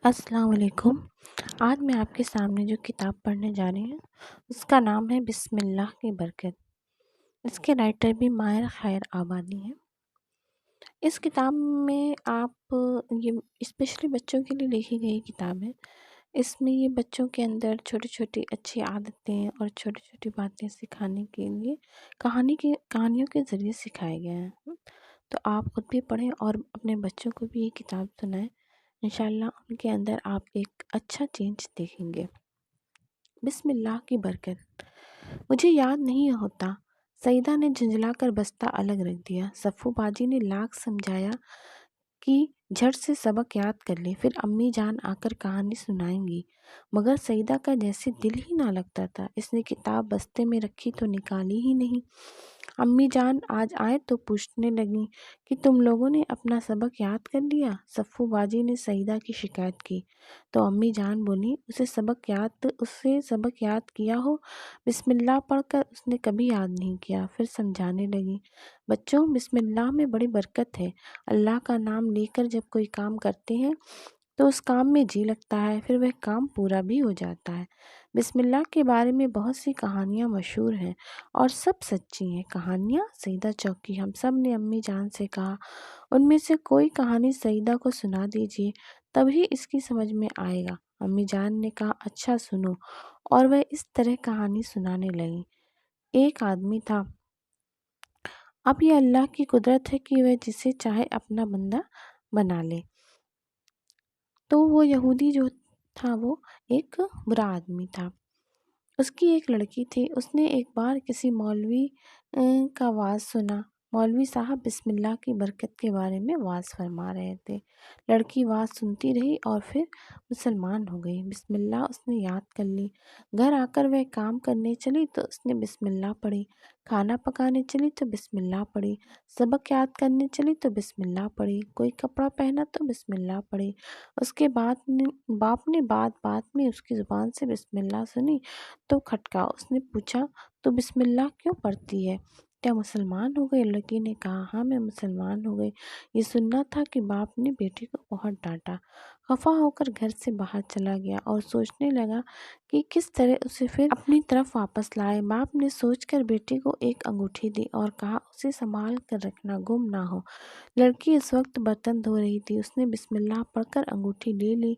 السلام علیکم۔ آج میں آپ کے سامنے جو کتاب پڑھنے جا رہی ہوں اس کا نام ہے بسم اللہ کی برکت۔ اس کے رائٹر بھی ماہر خیر آبادی ہیں۔ اس کتاب میں آپ یہ اسپیشلی بچوں کے لیے لکھی گئی کتاب ہے۔ اس میں یہ بچوں کے اندر چھوٹی چھوٹی اچھی عادتیں اور چھوٹی چھوٹی باتیں سکھانے کے لیے کہانیوں کے ذریعے سکھائے گئے ہیں۔ تو آپ خود بھی پڑھیں اور اپنے بچوں کو بھی یہ کتاب سنائیں۔ انشاءاللہ ان کے اندر آپ ایک اچھا چینج دیکھیں گے۔ بسم اللہ کی برکت۔ مجھے یاد نہیں ہوتا، سعیدہ نے جھنجھلا کر بستہ الگ رکھ دیا۔ صفو باجی نے لاکھ سمجھایا کہ جھٹ سے سبق یاد کر لے، پھر امی جان آ کر کہانی سنائیں گی، مگر سعیدہ کا جیسے دل ہی نہ لگتا تھا۔ اس نے کتاب بستے میں رکھی تو نکالی ہی نہیں۔ امی جان آج آئے تو پوچھنے لگیں کہ تم لوگوں نے اپنا سبق یاد کر لیا؟ صفو باجی نے سعیدہ کی شکایت کی تو امی جان بولی اسے سبق یاد کیا ہو، بسم اللہ پڑھ کر اس نے کبھی یاد نہیں کیا۔ پھر سمجھانے لگی، بچوں بسم اللہ میں بڑی برکت ہے۔ اللہ کا نام لے کر جب کوئی کام کرتے ہیں تو اس کام میں جی لگتا ہے، پھر وہ کام پورا بھی ہو جاتا ہے۔ بسم اللہ کے بارے میں بہت سی کہانیاں مشہور ہیں اور سب سچی ہیں۔ کہانیاں؟ سعیدہ چونکی۔ ہم سب نے امی جان سے کہا ان میں سے کوئی کہانی سعیدہ کو سنا دیجیے، تبھی اس کی سمجھ میں آئے گا۔ امی جان نے کہا اچھا سنو، اور وہ اس طرح کہانی سنانے لگیں۔ ایک آدمی تھا۔ اب یہ اللہ کی قدرت ہے کہ وہ جسے چاہے اپنا بندہ بنا لے۔ تو وہ یہودی جو تھا وہ ایک برا آدمی تھا۔ اس کی ایک لڑکی تھی۔ اس نے ایک بار کسی مولوی کا وعظ سنا۔ مولوی صاحب بسم اللہ کی برکت کے بارے میں وعظ فرما رہے تھے۔ لڑکی وعظ سنتی رہی اور پھر مسلمان ہو گئی۔ بسم اللہ اس نے یاد کر لی۔ گھر آ کر وہ کام کرنے چلی تو اس نے بسم اللہ پڑھی، کھانا پکانے چلی تو بسم اللہ پڑھی، سبق یاد کرنے چلی تو بسم اللہ پڑھی، کوئی کپڑا پہنا تو بسم اللہ پڑھی۔ اس کے باپ نے بات بات میں اس کی زبان سے بسم اللہ سنی تو کھٹکا۔ اس نے پوچھا تو بسم اللہ کیوں پڑھتی ہے؟ کیا مسلمان ہو گئی؟ لڑکی نے کہا ہاں میں مسلمان ہو گئی۔ یہ سننا تھا کہ باپ نے بیٹی کو بہت ڈانٹا۔ خفا ہو کر گھر سے باہر چلا گیا اور سوچنے لگا کہ کس طرح اسے پھر اپنی طرف واپس لائے۔ باپ نے سوچ کر بیٹی کو ایک انگوٹھی دی اور کہا اسے سنبھال کر رکھنا، گم نہ ہو۔ لڑکی اس وقت برتن دھو رہی تھی۔ اس نے بسم اللہ پڑھ کر انگوٹھی لے لی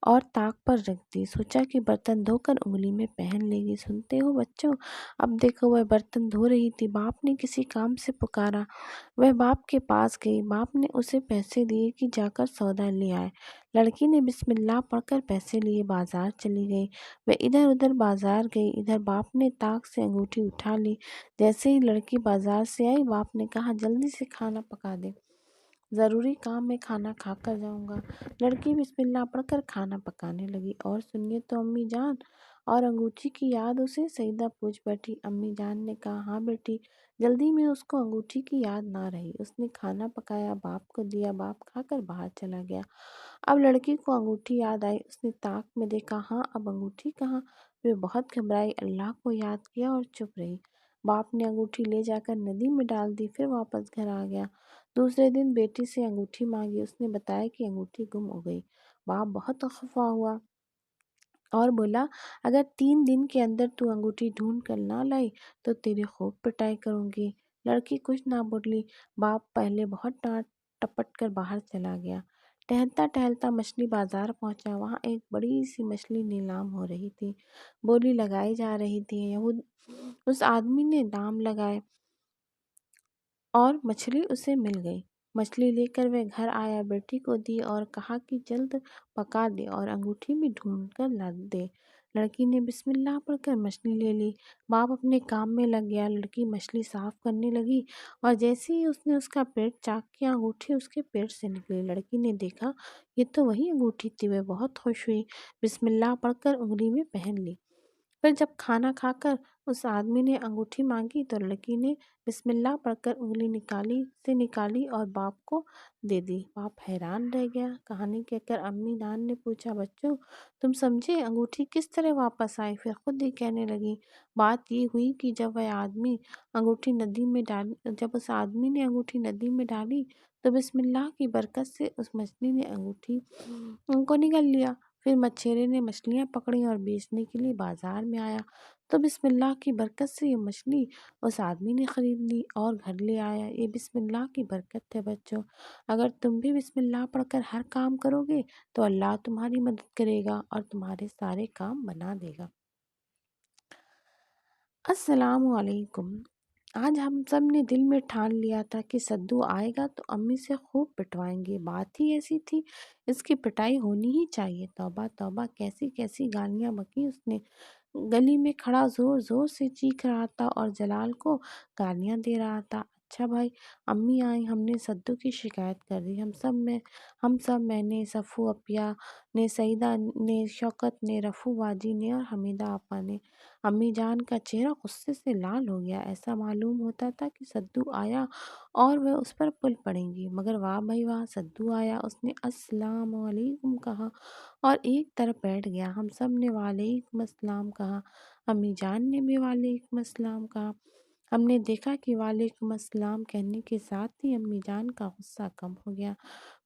اور طاق پر رکھ دی۔ سوچا کہ برتن دھو کر انگلی میں پہن لے گی۔ سنتے ہو بچوں؟ اب دیکھو وہ برتن دھو رہی تھی، باپ نے کسی کام سے پکارا، وہ باپ کے پاس گئی۔ باپ نے اسے پیسے دیے کہ جا کر سودا لے آئے۔ لڑکی نے بسم اللہ پڑھ کر پیسے لیے بازار چلی گئی۔ وہ ادھر ادھر بازار گئی، ادھر باپ نے طاق سے انگوٹھی اٹھا لی۔ جیسے ہی لڑکی بازار سے آئی باپ نے کہا جلدی سے کھانا پکا دے، ضروری کام میں کھانا کھا کر جاؤں گا۔ لڑکی بسم اللہ پڑھ کر کھانا پکانے لگی۔ اور سنیے تو امی جان، اور انگوٹھی کی یاد اسے؟ سعیدہ پوچھ بیٹھی۔ امی جان نے کہا ہاں بیٹی، جلدی میں اس کو انگوٹھی کی یاد نہ رہی۔ اس نے کھانا پکایا، باپ کو دیا، باپ کھا کر باہر چلا گیا۔ اب لڑکی کو انگوٹھی یاد آئی۔ اس نے طاق میں دیکھا، ہاں اب انگوٹھی کہاں؟ وہ بہت گھبرائی، اللہ کو یاد کیا اور چپ رہی۔ باپ نے انگوٹھی لے جا کر ندی میں ڈال دی، پھر واپس گھر آ گیا۔ دوسرے دن بیٹی سے انگوٹھی مانگی۔ اس نے بتایا کہ انگوٹھی گم ہو گئی۔ باپ بہت خفا ہوا اور بولا اگر 3 دن کے اندر تو انگوٹھی ڈھونڈ کر نہ لائی تو تیری خوب پٹائی کروں گی۔ لڑکی کچھ نہ بولی۔ باپ پہلے بہت ڈانٹ ٹپٹ کر باہر چلا گیا۔ ٹہلتا ٹہلتا مچھلی بازار پہنچا۔ وہاں ایک بڑی سی مچھلی نیلام ہو رہی تھی، بولی لگائی جا رہی تھی۔ اس آدمی نے دام لگائے اور مچھلی اسے مل گئی۔ مچھلی لے کر وہ گھر آیا، بیٹی کو دی اور کہا کہ جلد پکا دے اور انگوٹھی بھی ڈھونڈ کر لا دے۔ لڑکی نے بسم اللہ پڑھ کر مچھلی لے لی۔ باپ اپنے کام میں لگ گیا۔ لڑکی مچھلی صاف کرنے لگی اور جیسے ہی اس نے اس کا پیٹ چاک کیا، انگوٹھی اس کے پیٹ سے نکلی۔ لڑکی نے دیکھا یہ تو وہی انگوٹھی تھی۔ وہ بہت خوش ہوئی، بسم اللہ پڑھ کر انگلی میں پہن لی۔ پھر جب کھانا کھا کر اس آدمی نے انگوٹھی مانگی تو لڑکی نے بسم اللہ پڑھ کر انگلی نکالی اور باپ کو دے دی۔ باپ حیران رہ گیا۔ کہانی کہہ کر امی جان نے پوچھا بچوں تم سمجھے انگوٹھی کس طرح واپس آئی؟ پھر خود ہی کہنے لگی بات یہ ہوئی کہ جب اس آدمی نے انگوٹھی ندی میں ڈالی تو بسم اللہ کی برکت سے اس مچھلی نے انگوٹھی کو نگل لیا۔ پھر مچھیرے نے مچھلیاں پکڑی اور بیچنے کے لیے بازار میں آیا، تو بسم اللہ کی برکت سے یہ مچھلی اس آدمی نے خرید لی اور گھر لے آیا۔ یہ بسم اللہ کی برکت ہے بچوں۔ اگر تم بھی بسم اللہ پڑھ کر ہر کام کرو گے تو اللہ تمہاری مدد کرے گا اور تمہارے سارے کام بنا دے گا۔ السلام علیکم۔ آج ہم سب نے دل میں ٹھان لیا تھا کہ سدو آئے گا تو امی سے خوب پٹوائیں گے۔ بات ہی ایسی تھی، اس کی پٹائی ہونی ہی چاہیے۔ توبہ توبہ، کیسی کیسی گالیاں بکی اس نے۔ گلی میں کھڑا زور زور سے چیخ رہا تھا اور جلال کو گالیاں دے رہا تھا۔ اچھا بھائی، امی آئیں، ہم نے سدو کی شکایت کر دی۔ ہم سب میں نے، صفو اپیا نے، سعیدہ نے، شوکت نے، رفو باجی نے اور حمیدہ آپا نے۔ امی جان کا چہرہ غصے سے لال ہو گیا۔ ایسا معلوم ہوتا تھا کہ سدو آیا اور وہ اس پر پل پڑیں گی، مگر واہ بھائی واہ، سدو آیا۔ اس نے السلام علیکم کہا اور ایک طرف بیٹھ گیا۔ ہم سب نے وعلیکم السلام کہا، امی جان نے بھی وعلیکم السلام کہا۔ ہم نے دیکھا کہ وعلیکم السلام کہنے کے ساتھ ہی امی جان کا غصہ کم ہو گیا۔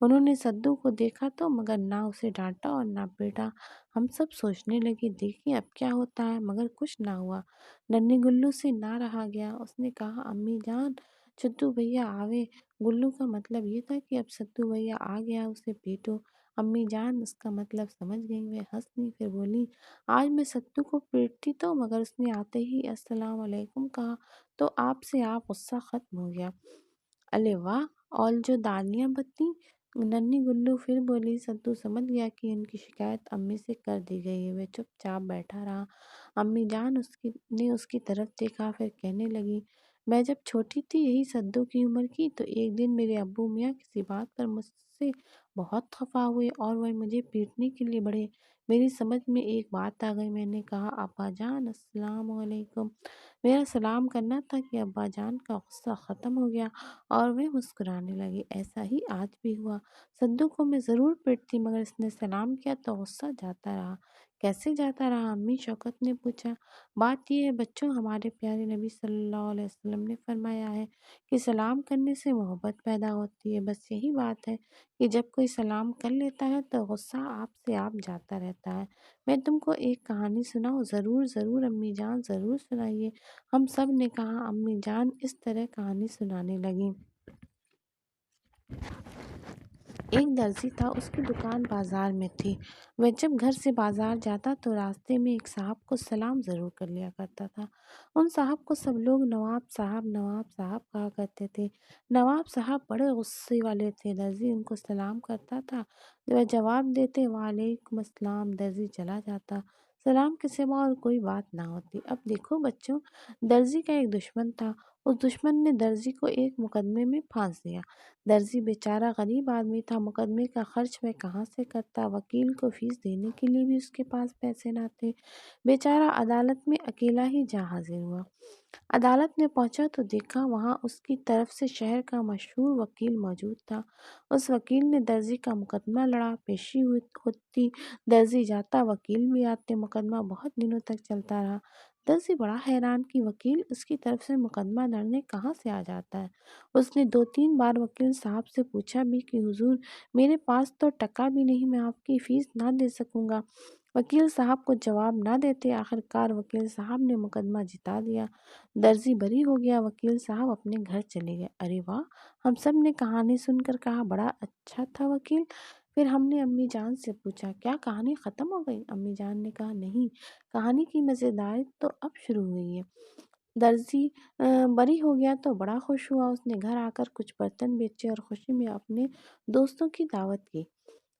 انہوں نے سدو کو دیکھا تو مگر نہ اسے ڈانٹا اور نہ پیٹا۔ ہم سب سوچنے لگے دیکھیں اب کیا ہوتا ہے، مگر کچھ نہ ہوا۔ ننھی گلو سے نہ رہا گیا، اس نے کہا امی جان سدو بھیا آوے۔ گلو کا مطلب یہ تھا کہ اب سدو بھیا آ گیا، اسے پیٹو۔ امی جان اس کا مطلب سمجھ گئی، وہ ہنس دی، پھر بولی آج میں سدو کو پیٹتی تو مگر اس نے آتے ہی السلام علیکم کہا تو آپ سے آپ غصہ ختم ہو گیا۔ الے واہ، اور جو دالیاں بتیں۔ ننھی گلو پھر بولی سدو سمجھ گیا کہ ان کی شکایت امی سے کر دی گئی ہے۔ وہ چپ چاپ بیٹھا رہا۔ امی جان نے اس کی طرف دیکھا، پھر کہنے لگی میں جب چھوٹی تھی، یہی سدو کی عمر کی، تو ایک دن میرے ابو میاں کسی بات پر مجھ سے بہت خفا ہوئے اور وہ مجھے پیٹنے کے لیے بڑھے۔ میری سمجھ میں ایک بات آ گئی، میں نے کہا ابا جان السلام علیکم۔ میرا سلام کرنا تھا کہ ابا جان کا غصہ ختم ہو گیا اور وہ مسکرانے لگے۔ ایسا ہی آج بھی ہوا، سدو کو میں ضرور پیٹتی مگر اس نے سلام کیا تو غصہ جاتا رہا۔ کیسے جاتا رہا امی؟ شوکت نے پوچھا۔ بات یہ ہے بچوں، ہمارے پیارے نبی صلی اللہ علیہ وسلم نے فرمایا ہے کہ سلام کرنے سے محبت پیدا ہوتی ہے۔ بس یہی بات ہے کہ جب کوئی سلام کر لیتا ہے تو غصہ آپ سے آپ جاتا رہتا ہے۔ میں تم کو ایک کہانی سناؤں؟ ضرور ضرور امی جان، ضرور سنائیے، ہم سب نے کہا۔ امی جان اس طرح کہانی سنانے لگیں۔ ایک درزی تھا، اس کی دکان بازار میں تھی۔ وہ جب گھر سے بازار جاتا تو راستے میں ایک صاحب کو سلام ضرور کر لیا کرتا تھا۔ ان صاحب کو سب لوگ نواب صاحب نواب صاحب کہا کرتے تھے۔ نواب صاحب بڑے غصے والے تھے۔ درزی ان کو سلام کرتا تھا، وہ جواب دیتے وعلیکم السلام، درزی چلا جاتا۔ سلام کے سوا اور کوئی بات نہ ہوتی۔ اب دیکھو بچوں، درزی کا ایک دشمن تھا۔ اس دشمن نے درزی کو ایک مقدمے میں پھانس دیا۔ درزی بیچارہ غریب آدمی تھا، مقدمے کا خرچ وہ کہاں سے کرتا؟ وکیل کو فیس دینے کے لیے بھی اس کے پاس پیسے نہ تھے۔ بیچارہ عدالت میں اکیلا ہی جا حاضر ہوا۔ عدالت میں پہنچا تو دیکھا وہاں اس کی طرف سے شہر کا مشہور وکیل موجود تھا۔ اس وکیل نے درزی کا مقدمہ لڑا، پیشی ہوتی، درزی جاتا، وکیل بھی آتے، مقدمہ بہت دنوں تک چلتا رہا۔ درزی بڑا حیران کہ وکیل اس کی طرف سے مقدمہ لڑنے کہاں سے آ جاتا ہے۔ اس نے 2-3 بار وکیل صاحب سے پوچھا بھی کہ حضور میرے پاس تو ٹکا بھی نہیں، میں آپ کی فیس نہ دے سکوں گا۔ وکیل صاحب کو جواب نہ دیتے آخرکار وکیل صاحب نے مقدمہ جتا دیا۔ درزی بری ہو گیا، وکیل صاحب اپنے گھر چلے گئے۔ ارے واہ، ہم سب نے کہانی سن کر کہا بڑا اچھا تھا وکیل۔ پھر ہم نے امی جان سے پوچھا کیا کہانی ختم ہو گئی؟ امی جان نے کہا نہیں، کہانی کی مزیداری تو اب شروع ہوئی ہے۔ درزی بری ہو گیا تو بڑا خوش ہوا۔ اس نے گھر آ کر کچھ برتن بیچے اور خوشی میں اپنے دوستوں کی دعوت کی۔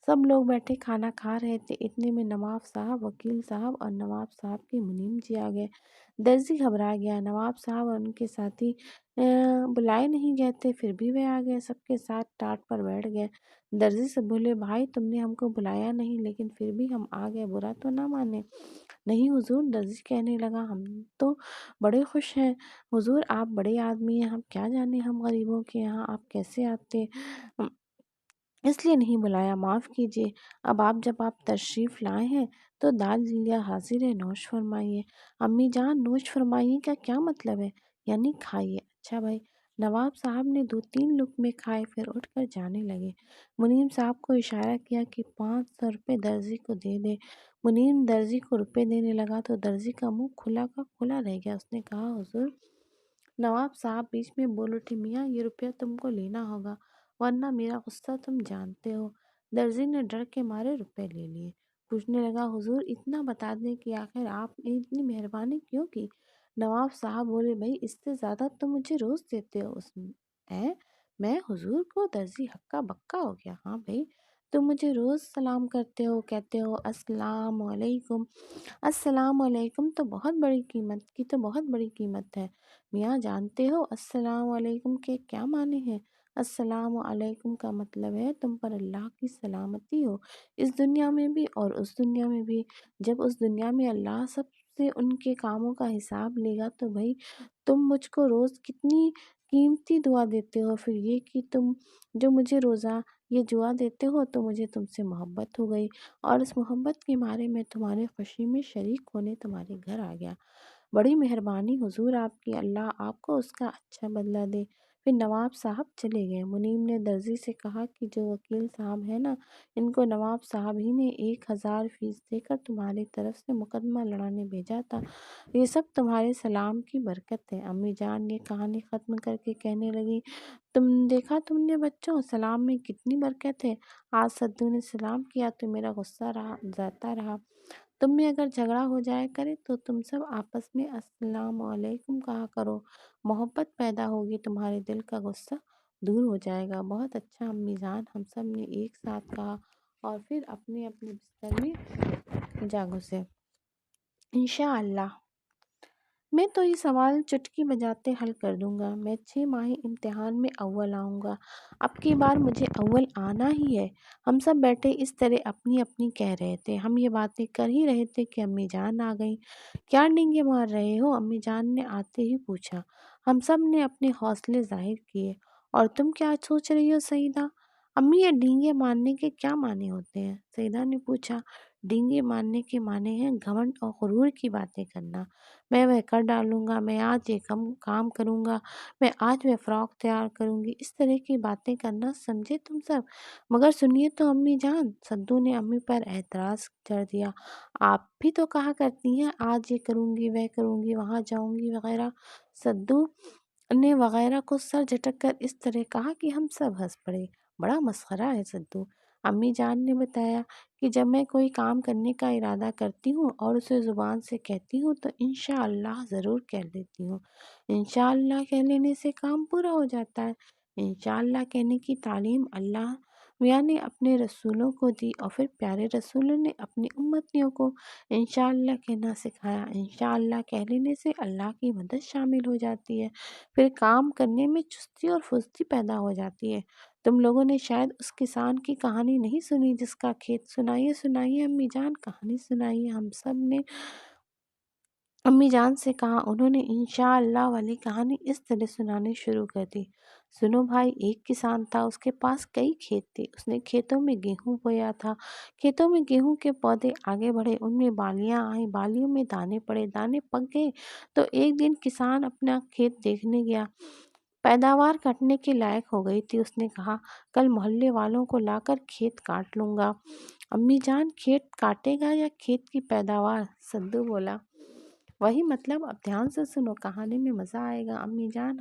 سب لوگ بیٹھے کھانا کھا رہے تھے، اتنے میں نواب صاحب، وکیل صاحب اور نواب صاحب کے منیم جی آ گئے۔ درزی گھبرا گیا۔ نواب صاحب اور ان کے ساتھی بلائے نہیں گئے تھے، پھر بھی وہ آ گئے، سب کے ساتھ ٹاٹ پر بیٹھ گئے۔ درزی سے بولے بھائی تم نے ہم کو بلایا نہیں لیکن پھر بھی ہم آ گئے، برا تو نہ مانے؟ نہیں حضور، درزی کہنے لگا ہم تو بڑے خوش ہیں حضور، آپ بڑے آدمی ہیں، ہم کیا جانے ہم غریبوں کے یہاں آپ کیسے آتے، اس لیے نہیں بلایا، معاف کیجیے۔ اب جب آپ تشریف لائے ہیں تو دال دلیا حاضر ہے، نوش فرمائیے۔ امی جان، نوش فرمائیے کا کیا مطلب ہے؟ یعنی کھائیے۔ اچھا بھائی، نواب صاحب نے 2-3 لقمے کھائے، پھر اٹھ کر جانے لگے۔ منیم صاحب کو اشارہ کیا کہ 500 روپے درزی کو دے دے۔ منیم درزی کو روپے دینے لگا تو درزی کا منہ کھلا کا کھلا رہ گیا۔ اس نے کہا، حضور، نواب صاحب بیچ میں بول اٹھے، میاں یہ روپیہ تم کو لینا ہوگا ورنہ میرا غصہ تم جانتے ہو۔ درزی نے ڈر کے مارے روپے لے لیے۔ پوچھنے لگا، حضور اتنا بتا دیں کہ آخر آپ نے اتنی مہربانی کیوں کی؟ نواب صاحب بولے، بھائی اس سے زیادہ تم مجھے روز دیتے ہو۔ میں حضور کو؟ درزی ہکا بکا ہو گیا۔ ہاں بھائی، تم مجھے روز سلام کرتے ہو، کہتے ہو السلام علیکم۔ السلام علیکم تو بہت بڑی قیمت ہے۔ میاں جانتے ہو السلام علیکم کے کیا معنی ہیں؟ السلام علیکم کا مطلب ہے تم پر اللہ کی سلامتی ہو، اس دنیا میں بھی اور اس دنیا میں بھی۔ جب اس دنیا میں اللہ سب سے ان کے کاموں کا حساب لے گا تو بھائی تم مجھ کو روز کتنی قیمتی دعا دیتے ہو، پھر یہ کہ تم جو مجھے روزہ یہ دعا دیتے ہو تو مجھے تم سے محبت ہو گئی، اور اس محبت کے مارے میں تمہارے خوشی میں شریک ہونے تمہارے گھر آ گیا۔ بڑی مہربانی حضور آپ کی، اللہ آپ کو اس کا اچھا بدلہ دے۔ پھر نواب صاحب چلے گئے۔ منیم نے درزی سے کہا کہ جو وکیل صاحب ہیں نا، ان کو نواب صاحب ہی نے 1000 فیس دے کر تمہاری طرف سے مقدمہ لڑانے بھیجا تھا، یہ سب تمہارے سلام کی برکت ہے۔ امی جان یہ کہانی ختم کر کے کہنے لگی، دیکھا تم نے بچوں، سلام میں کتنی برکت ہے۔ آج سدو نے سلام کیا تو میرا غصہ جاتا رہا۔ تم میں اگر جھگڑا ہو جائے کرے تو تم سب آپس میں السلام علیکم کہا کرو، محبت پیدا ہوگی، تمہارے دل کا غصہ دور ہو جائے گا۔ بہت اچھا امی جان، ہم سب نے ایک ساتھ کہا اور پھر اپنے اپنے بستر میں جا گھسے۔ انشاءاللہ میں تو یہ سوال چٹکی بجاتے حل کر دوں گا۔ میں 6 ماہی امتحان میں اول آؤں گا، اب کی بار مجھے اول آنا ہی ہے۔ ہم سب بیٹھے اس طرح اپنی اپنی کہہ رہے تھے۔ ہم یہ باتیں کر ہی رہے تھے کہ امی جان آ گئیں۔ کیا ڈینگے مار رہے ہو؟ امی جان نے آتے ہی پوچھا۔ ہم سب نے اپنے حوصلے ظاہر کیے۔ اور تم کیا سوچ رہی ہو سعیدہ؟ امی یہ ڈینگے مارنے کے کیا معنی ہوتے ہیں؟ سعیدہ نے پوچھا۔ ڈینگے مارنے کے معنی ہیں گھمنڈ اور غرور کی باتیں کرنا۔ میں وہ کر ڈالوں گا، میں آج یہ کام کروں گا، میں آج وہ فراق تیار کروں گی، اس طرح کی باتیں کرنا، سمجھے تم سب؟ مگر سنیے تو امی جان، سدو نے امی پر اعتراض کر دیا، آپ بھی تو کہا کرتی ہیں آج یہ کروں گی، وہ کروں گی، وہاں جاؤں گی وغیرہ۔ سدو نے وغیرہ کو سر جھٹک کر اس طرح کہا کہ ہم سب ہنس پڑے۔ بڑا مسخرہ ہے سدو۔ امی جان نے بتایا کہ جب میں کوئی کام کرنے کا ارادہ کرتی ہوں اور اسے زبان سے کہتی ہوں تو انشاءاللہ ضرور کہہ لیتی ہوں۔ انشاءاللہ کہہ لینے سے کام پورا ہو جاتا ہے۔ انشاءاللہ کہنے کی تعلیم اللہ میاں نے اپنے رسولوں کو دی اور پھر پیارے رسولوں نے اپنی امتیوں کو انشاءاللہ کہنا سکھایا۔ انشاءاللہ کہہ لینے سے اللہ کی مدد شامل ہو جاتی ہے، پھر کام کرنے میں چستی اور پھرتی پیدا ہو جاتی ہے۔ تم لوگوں نے شاید اس کسان کی کہانی نہیں سنی جس کا کھیت۔ سنائیے سنائیے امی جان، کہانی سنائیے۔ ہم سب نے امی جان سے کہا۔ انہوں نے انشاءاللہ والی کہانی اس طرح سنانی شروع کر دی۔ سنو بھائی، ایک کسان تھا، اس کے پاس کئی کھیت تھے۔ اس نے کھیتوں میں گیہوں بویا تھا۔ کھیتوں میں گیہوں کے پودے آگے بڑھے، ان میں بالیاں آئیں، بالیوں میں دانے پڑے، دانے پک گئے تو ایک دن کسان اپنا کھیت دیکھنے گیا۔ پیداوار کٹنے کے لائق ہو گئی تھی۔ اس نے کہا، کل محلے والوں کو لا کر کھیت کاٹ لوں گا۔ امی جان، کھیت کاٹے گا یا کھیت کی پیداوار؟ سدو بولا، وہی مطلب، اب دھیان سے سنو، کہانی میں مزہ آئے گا۔ امی جان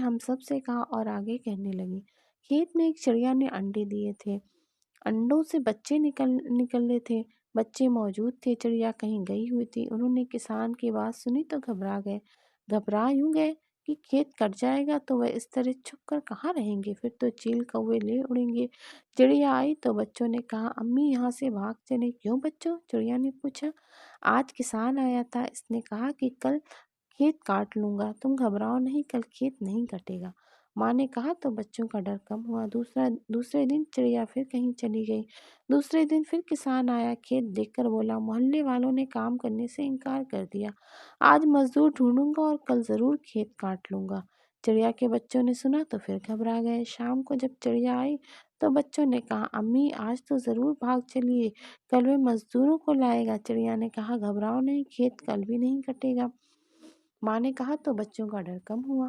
ہم سب سے کہا اور آگے کہنے لگی، کھیت میں ایک چڑیا نے انڈے دیے تھے، انڈوں سے بچے نکلے تھے، بچے موجود تھے، چڑیا کہیں گئی ہوئی تھی۔ انہوں نے کسان کی بات سنی تو گھبرا یوں گئے کہ کھیت کٹ جائے گا تو وہ اس طرح چھپ کر کہاں رہیں گے، پھر تو چیل کوے لے اڑیں گے۔ چڑیا آئی تو بچوں نے کہا، امی یہاں سے بھاگ چلے۔ کیوں بچوں؟ چڑیا نے پوچھا۔ آج کسان آیا تھا، اس نے کہا کہ کل کھیت کاٹ لوں گا، تم گھبراؤ نہیں، کل کھیت نہیں کٹے گا، ماں نے کہا تو بچوں کا ڈر کم ہوا۔ دوسرے دن چڑیا پھر کہیں چلی گئی۔ دوسرے دن پھر کسان آیا، کھیت دیکھ کر بولا، محلے والوں نے کام کرنے سے انکار کر دیا، آج مزدور ڈھونڈوں گا اور کل ضرور کھیت کاٹ لوں گا۔ چڑیا کے بچوں نے سنا تو پھر گھبرا گئے۔ شام کو جب چڑیا آئی تو بچوں نے کہا، امی آج تو ضرور بھاگ چلیے، کل وہ مزدوروں کو لائے گا۔ چڑیا نے کہا، گھبراؤ نہیں، کھیت کل بھی نہیں کٹے گا، ماں نے کہا تو بچوں کا ڈر کم ہوا۔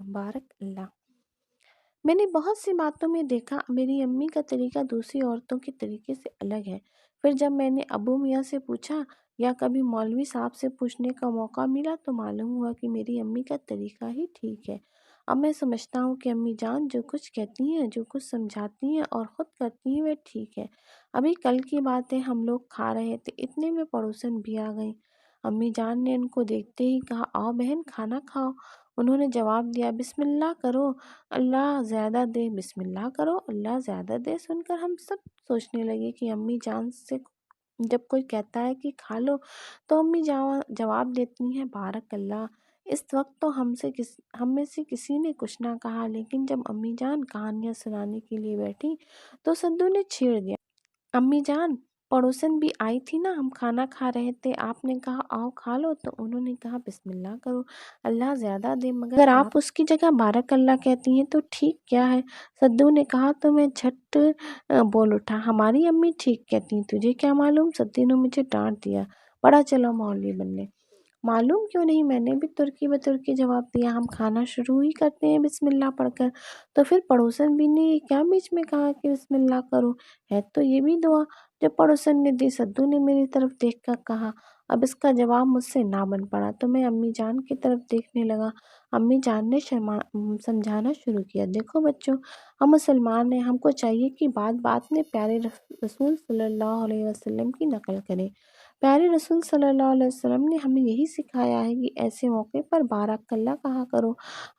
بارک اللہ۔ میں نے بہت سی باتوں میں دیکھا میری امی کا طریقہ دوسری عورتوں کے طریقے سے الگ ہے۔ پھر جب میں نے ابو میاں سے پوچھا یا کبھی مولوی صاحب سے پوچھنے کا موقع ملا تو معلوم ہوا کہ میری امی کا طریقہ ہی ٹھیک ہے۔ اب میں سمجھتا ہوں کہ امی جان جو کچھ کہتی ہیں، جو کچھ سمجھاتی ہیں اور خود کرتی ہیں وہ ٹھیک ہے۔ ابھی کل کی بات ہے، ہم لوگ کھا رہے تھے، اتنے میں پڑوسن بھی آ گئیں۔ امی جان نے ان کو دیکھتے ہی کہا آؤ بہن کھانا کھاؤ۔ انہوں نے جواب دیا بسم اللہ کرو اللہ زیادہ دے، بسم اللہ کرو اللہ زیادہ دے۔ سن کر ہم سب سوچنے لگے کہ امی جان سے جب کوئی کہتا ہے کہ کھا لو تو امی جواب دیتی ہیں بارک اللہ۔ اس وقت تو ہم میں سے کسی نے کچھ نہ کہا، لیکن جب امی جان کہانیاں سنانے کے لیے بیٹھی تو سدو نے چھیڑ دیا، امی جان پڑوسن بھی آئی تھی نا، ہم کھانا کھا رہے تھے، آپ نے کہا آؤ کھا لو تو انہوں نے کہا بسم اللہ کرو اللہ زیادہ دے، مگر اگر آپ اس کی جگہ بارک اللہ کہتی ہیں تو ٹھیک کیا ہے؟ سدو نے کہا تو میں جھٹ بول اٹھا ہماری امی ٹھیک کہتی ہیں، تجھے کیا معلوم؟ سدو نے مجھے ڈانٹ دیا، بڑا چلو مولوی بننے۔ معلوم کیوں نہیں، میں نے بھی ترکی بترکی جواب دیا، ہم کھانا شروع ہی کرتے ہیں بسم اللہ پڑھ کر۔ تو پھر پڑوسن بھی نے یہ کیا بیچ میں کہا کہ بسم اللہ کرو، ہے تو یہ بھی دعا جو پڑوسن نے دی۔ سدو نے میری طرف دیکھ کر کہا اب اس کا جواب مجھ سے نہ بن پڑا تو میں امی جان کی طرف دیکھنے لگا۔ امی جان نے سمجھانا شروع کیا، دیکھو بچوں، ہم مسلمان ہیں، ہم کو چاہیے کہ بات بات میں پیارے رسول صلی اللہ علیہ وسلم کی نقل کریں۔ پیارے رسول صلی اللہ علیہ وسلم نے ہمیں یہی سکھایا ہے کہ ایسے موقع پر بارک اللہ کہا کرو،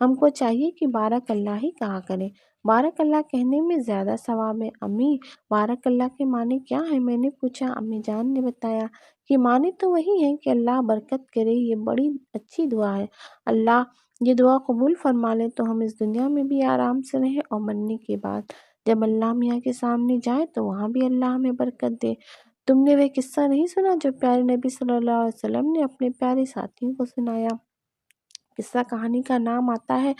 ہم کو چاہیے کہ بارک اللہ ہی کہا کریں، بارک اللہ کہنے میں زیادہ ثواب ہے۔ امی بارک اللہ کے معنی کیا ہے؟ میں نے پوچھا۔ امی جان نے بتایا کہ معنی تو وہی ہے کہ اللہ برکت کرے، یہ بڑی اچھی دعا ہے، اللہ یہ دعا قبول فرما لے تو ہم اس دنیا میں بھی آرام سے رہیں اور مرنے کے بعد جب اللہ میاں کے سامنے جائے تو وہاں بھی اللہ ہمیں برکت دے۔ تم نے وہ قصہ نہیں سنا جو پیارے نبی صلی اللہ علیہ وسلم نے اپنے پیارے ساتھیوں کو سنایا؟ قصہ کہانی کا نام آتا ہے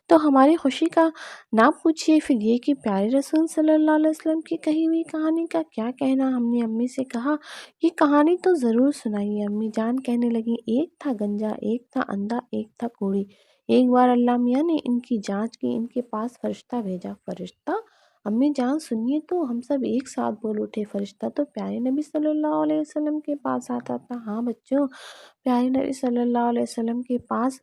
تو ہماری خوشی کا نہ پوچھیے، پھر یہ کہ پیارے رسول صلی اللہ علیہ وسلم کی کہی ہوئی کہانی کا کیا کہنا؟ ہم نے امی سے کہا یہ کہانی تو ضرور سنائیے۔ امی جان کہنے لگی ایک تھا گنجا، ایک تھا اندھا، ایک تھا کوڑی۔ ایک بار اللہ میاں نے ان کی جانچ کی، ان کے پاس فرشتہ بھیجا۔ فرشتہ؟ امی جان سنیے تو ہم سب ایک ساتھ بول اٹھے، فرشتہ تو پیارے نبی صلی اللہ علیہ وسلم کے پاس آتا تھا۔ ہاں بچوں، پیارے نبی صلی اللہ علیہ وسلم کے پاس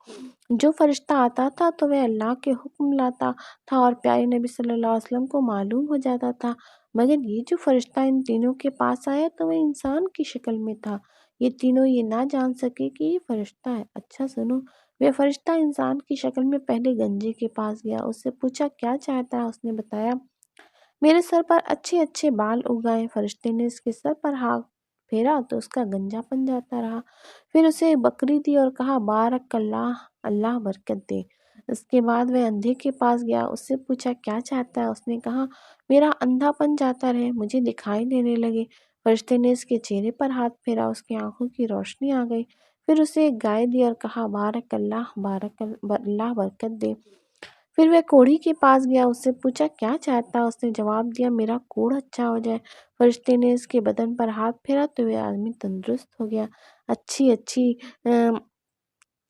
جو فرشتہ آتا تھا تو وہ اللہ کے حکم لاتا تھا اور پیارے نبی صلی اللہ علیہ وسلم کو معلوم ہو جاتا تھا، مگر یہ جو فرشتہ ان تینوں کے پاس آیا تو وہ انسان کی شکل میں تھا۔ یہ تینوں یہ نہ جان سکے کہ یہ فرشتہ ہے۔ اچھا سنو، وہ فرشتہ انسان کی شکل میں پہلے گنجے کے پاس گیا، اس سے پوچھا کیا چاہتا ہے؟ اس نے بتایا میرے سر پر اچھے اچھے بال اگائے۔ فرشتے نے اس کے سر پر ہاتھ پھیرا تو اس کا گنجا پن جاتا رہا۔ پھر اسے ایک بکری دی اور کہا بارک اللہ اللہ برکت دے۔ اس کے بعد وہ اندھے کے پاس گیا، اس سے پوچھا کیا چاہتا ہے؟ اس نے کہا میرا اندھا پن جاتا رہے، مجھے دکھائی دینے لگے۔ فرشتے نے اس کے چہرے پر ہاتھ پھیرا، اس کی آنکھوں کی روشنی آ گئی۔ پھر اسے ایک گائے دی اور کہا بارک اللہ برکت دے۔ پھر وہ کوڑھی کے پاس گیا، اس سے پوچھا کیا چاہتا ہے؟ اس نے جواب دیا میرا کوڑ اچھا ہو جائے۔ فرشتے نے اس کے بدن پر ہاتھ پھیرا تو وہ آدمی تندرست ہو گیا، اچھی اچھی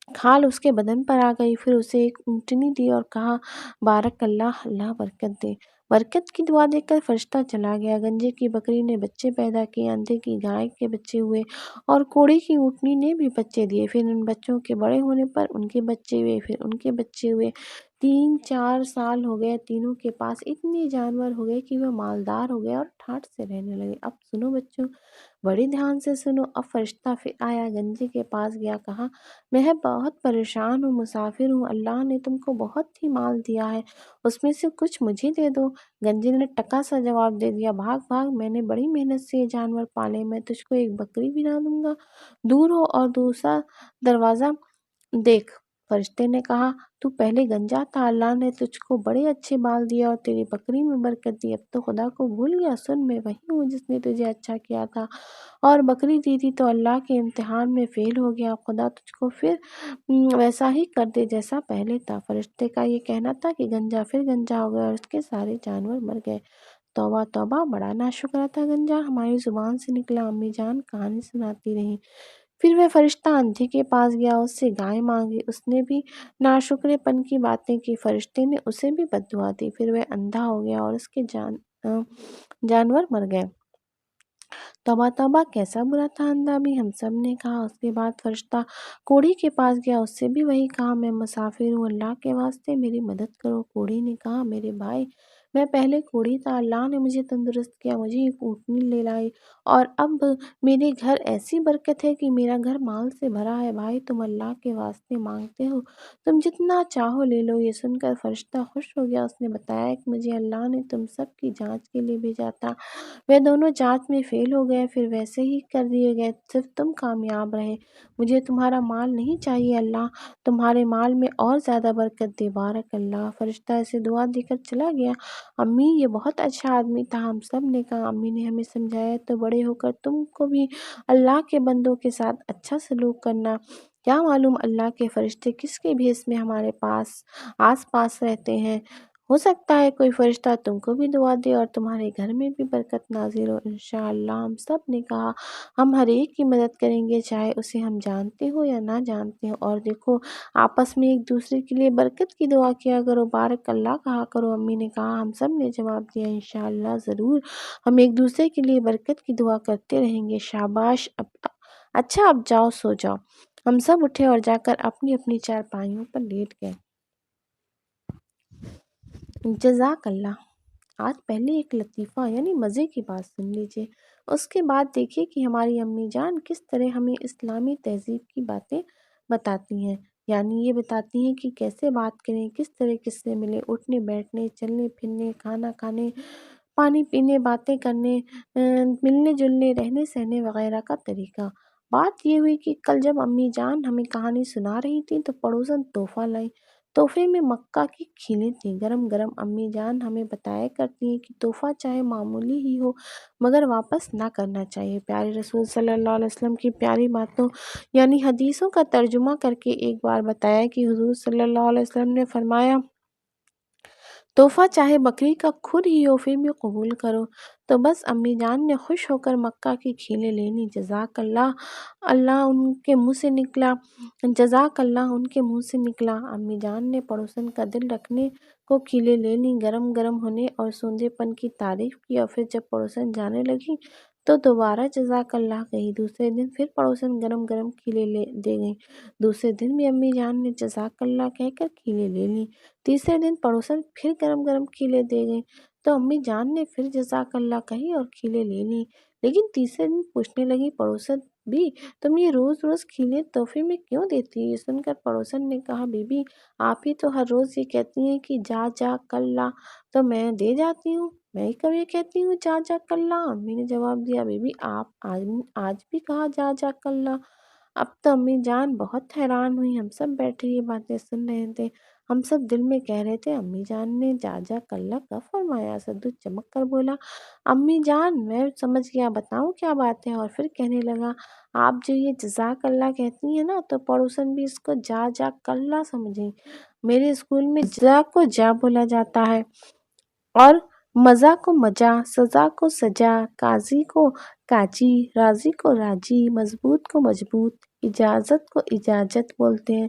کھال اس کے بدن پر آ گئی۔ پھر اسے ایک اونٹنی دی اور کہا بارک اللہ اللہ برکت دے۔ برکت کی دعا دے کر فرشتہ چلا گیا۔ گنجے کی بکری نے بچے پیدا کیے، اندھے کی گائے کے بچے ہوئے اور کوڑی کی اونٹنی نے بھی بچے دیے۔ پھر ان بچوں کے بڑے ہونے پر ان کے بچے ہوئے، پھر ان کے بچے ہوئے۔ 3-4 سال ہو گئے، تینوں کے پاس اتنے جانور ہو گئے کہ وہ مالدار ہو گئے اور ٹھاٹھ سے رہنے لگے۔ اب سنو بچوں، بڑے دھیان سے سنو۔ اب فرشتہ پھر آیا، گنجے کے پاس گیا، کہا میں بہت پریشان ہوں، مسافر ہوں، اللہ نے تم کو بہت ہی مال دیا ہے، اس میں سے کچھ مجھے دے دو۔ گنجے نے ٹکا سا جواب دے دیا بھاگ بھاگ، میں نے بڑی محنت سے یہ جانور پالے، میں تجھ کو ایک بکری بھی نہ دوں گا، دور ہو اور دوسرا دروازہ دیکھ۔ فرشتے نے کہا تو پہلے گنجا تھا، اللہ نے تجھ کو بڑے اچھے بال دیا اور تیری بکری میں برکت دی، اب تو خدا کو بھول گیا؟ سن، میں وہی ہوں جس نے تجھے اچھا کیا تھا اور بکری دی تھی تو اللہ کے امتحان میں فیل ہو گیا، خدا تجھ کو پھر ویسا ہی کر دے جیسا پہلے تھا۔ فرشتے کا یہ کہنا تھا کہ گنجا پھر گنجا ہو گیا اور اس کے سارے جانور مر گئے۔ توبہ توبہ، بڑا ناشکرا تھا گنجا، ہماری زبان سے نکلا۔ امی جان کہانی سناتی رہیں پھر وہ فرشتہ اندھے کے پاس گیا، اس سے گائے مانگی، اس نے بھی ناشکرے پن کی باتیں کی، فرشتے نے اسے بھی بد دعا دی، پھر وہ اندھا ہو گیا اور اس کے جانور مر گئے۔ توبہ توبہ، کیسا برا تھا اندھا بھی، ہم سب نے کہا۔ اس کے بعد فرشتہ کوڑی کے پاس گیا، اس سے بھی وہی کہا، میں مسافر ہوں، اللہ کے واسطے میری مدد کرو۔ کوڑی نے کہا، میرے بھائی، میں پہلے کوڑی تھا، اللہ نے مجھے تندرست کیا، مجھے ایک اونٹنی لے لائی، اور اب میرے گھر ایسی برکت ہے کہ میرا گھر مال سے بھرا ہے۔ بھائی، تم اللہ کے واسطے مانگتے ہو، تم جتنا چاہو لے لو۔ یہ سن کر فرشتہ خوش ہو گیا، اس نے بتایا کہ مجھے اللہ نے تم سب کی جانچ کے لیے بھیجا تھا، وہ دونوں جانچ میں فیل ہو گئے، پھر ویسے ہی کر دیے گئے، صرف تم کامیاب رہے۔ مجھے تمہارا مال نہیں چاہیے، اللہ تمہارے مال میں اور زیادہ برکت دے، بارک اللہ۔ فرشتہ اسے دعا دے کر چلا گیا۔ امی، یہ بہت اچھا آدمی تھا، ہم سب نے کہا۔ امی نے ہمیں سمجھایا، تو بڑے ہو کر تم کو بھی اللہ کے بندوں کے ساتھ اچھا سلوک کرنا۔ کیا معلوم اللہ کے فرشتے کس کے بھیس میں ہمارے آس پاس رہتے ہیں، ہو سکتا ہے کوئی فرشتہ تم کو بھی دعا دے اور تمہارے گھر میں بھی برکت نازل ہو۔ انشاءاللہ، ہم سب نے کہا، ہم ہر ایک کی مدد کریں گے، چاہے اسے ہم جانتے ہو یا نہ جانتے ہو، اور دیکھو، آپس میں ایک دوسرے کے لیے برکت کی دعا کیا کرو، بارک اللہ کہا کرو۔ امی نے کہا، ہم سب نے جواب دیا، انشاءاللہ ضرور، ہم ایک دوسرے کے لیے برکت کی دعا کرتے رہیں گے۔ شاباش، اچھا اب جاؤ، سو جاؤ۔ ہم سب اٹھے اور جا کر اپنی اپنی چارپائیوں پر لیٹ گئے۔ جزاک اللہ۔ آج پہلے ایک لطیفہ یعنی مزے کی بات سن لیجئے، اس کے بعد دیکھیے کہ ہماری امی جان کس طرح ہمیں اسلامی تہذیب کی باتیں بتاتی ہیں، یعنی یہ بتاتی ہیں کہ کیسے بات کریں، کس طرح کس سے ملیں، اٹھنے بیٹھنے، چلنے پھرنے، کھانا کھانے، پانی پینے، باتیں کرنے، ملنے جلنے، رہنے سہنے وغیرہ کا طریقہ۔ بات یہ ہوئی کہ کل جب امی جان ہمیں کہانی سنا رہی تھیں تو پڑوسن تحفہ لائی۔ تحفے میں مکہ کی کھیلیں تھیں، گرم گرم۔ امی جان ہمیں بتایا کرتی ہیں کہ تحفہ چاہے معمولی ہی ہو مگر واپس نہ کرنا چاہیے۔ پیارے رسول صلی اللہ علیہ وسلم کی پیاری باتوں یعنی حدیثوں کا ترجمہ کر کے ایک بار بتایا کہ حضور صلی اللہ علیہ وسلم نے فرمایا، تحفہ چاہے بکری کا کھر ہی ہو پھر بھی قبول کرو۔ تو بس امی جان نے خوش ہو کر مکہ کی کھیلیں لے لیں۔ جزاک اللہ، اللہ ان کے منہ سے نکلا، جزاک اللہ ان کے منہ سے نکلا۔ امی جان نے پڑوسن کا دل رکھنے کو کھیلیں لے لیں، گرم گرم ہونے اور سوندھے پن کی تعریف کی، اور پھر جب پڑوسن جانے لگی تو دوبارہ جزاک اللہ کہی۔ دوسرے دن پھر پڑوسن گرم گرم کھیلیں دے گئیں، دوسرے دن بھی امی جان نے جزاک اللہ کہہ کر کھیلیں لے لیں۔ تیسرے دن پڑوسن پھر گرم گرم کھیلیں دے گئیں تو امی جان نے پھر جزاک اللہ کہی اور کھیلیں لے لیں۔ لیکن تیسرے دن پوچھنے لگی پڑوسن بھی، تم یہ روز روز کھیلیں تحفے میں کیوں دیتی ہو؟ یہ سن کر پڑوسن نے کہا، بی بی، آپ ہی تو ہر روز یہ کہتی ہیں کہ جا جا کل لا، تو میں دے جاتی ہوں، میں ہی کب یہ کہتی ہوں جا جا کل لا؟ امی نے جواب دیا، بی بی، آپ آج بھی کہا جا جا کل لا۔ اب تو امی جان بہت حیران ہوئی، ہم سب بیٹھے یہ باتیں سن رہے تھے، ہم سب دل میں کہہ رہے تھے، امی جان نے جا جا کل کب فرمایا؟ سدو چمک کر بولا، امی جان میں سمجھ گیا، بتاؤں کیا بات ہے؟ اور پھر کہنے لگا، آپ جو یہ جزاک اللہ کہتی ہیں نا تو پڑوسن بھی اس کو جا جا کل سمجھیں۔ میرے اسکول میں جزا کو جا بولا جاتا ہے، اور مزہ کو مجا، سزا کو سجا، قاضی کو کاجی، راضی کو راجی، مضبوط کو مضبوط، اجازت کو اجازت بولتے ہیں۔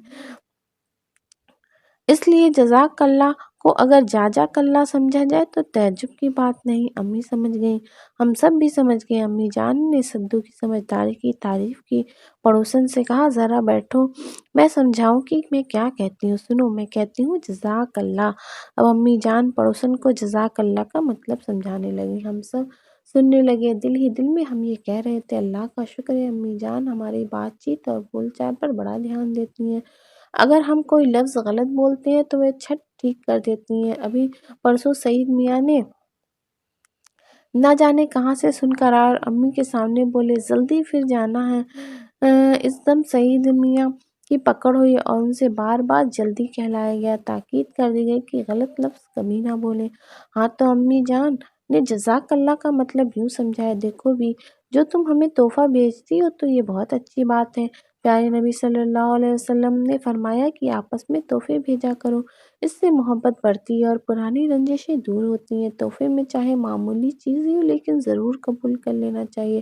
اس لیے جزاک اللہ کو اگر جا جا کلّا سمجھا جائے تو تعجب کی بات نہیں۔ امی سمجھ گئیں، ہم سب بھی سمجھ گئے۔ امی جان نے سدو کی سمجھداری کی تعریف کی، پڑوسن سے کہا، ذرا بیٹھو، میں سمجھاؤں کہ میں کیا کہتی ہوں، سنو، میں کہتی ہوں جزاک اللہ۔ اب امی جان پڑوسن کو جزاک اللہ کا مطلب سمجھانے لگی، ہم سب سننے لگے، دل ہی دل میں ہم یہ کہہ رہے تھے، اللہ کا شکر ہے امی جان ہماری بات چیت اور بول چال پر بڑا دھیان دیتی ہیں، اگر ہم کوئی لفظ غلط بولتے ہیں تو وہ چھٹ ٹھیک کر دیتی ہیں۔ ابھی پرسوں سعید میاں نے نہ جانے کہاں سے سن کر آئے اور امی کے سامنے بولے، جلدی پھر جانا ہے۔ اس دم سعید میاں کی پکڑ ہوئی اور ان سے بار بار جلدی کہلایا گیا، تاکید کر دی گئی کہ غلط لفظ کبھی نہ بولیں۔ ہاں تو امی جان نے جزاک اللہ کا مطلب یوں سمجھایا، دیکھو بھی، جو تم ہمیں تحفہ بھیجتی ہو تو یہ بہت اچھی بات ہے، پیارے نبی صلی اللہ علیہ وسلم نے فرمایا کہ آپس میں تحفے بھیجا کرو، اس سے محبت بڑھتی ہے اور پرانی رنجشیں دور ہوتی ہیں۔ تحفے میں چاہے معمولی چیز ہی ہو لیکن ضرور قبول کر لینا چاہیے۔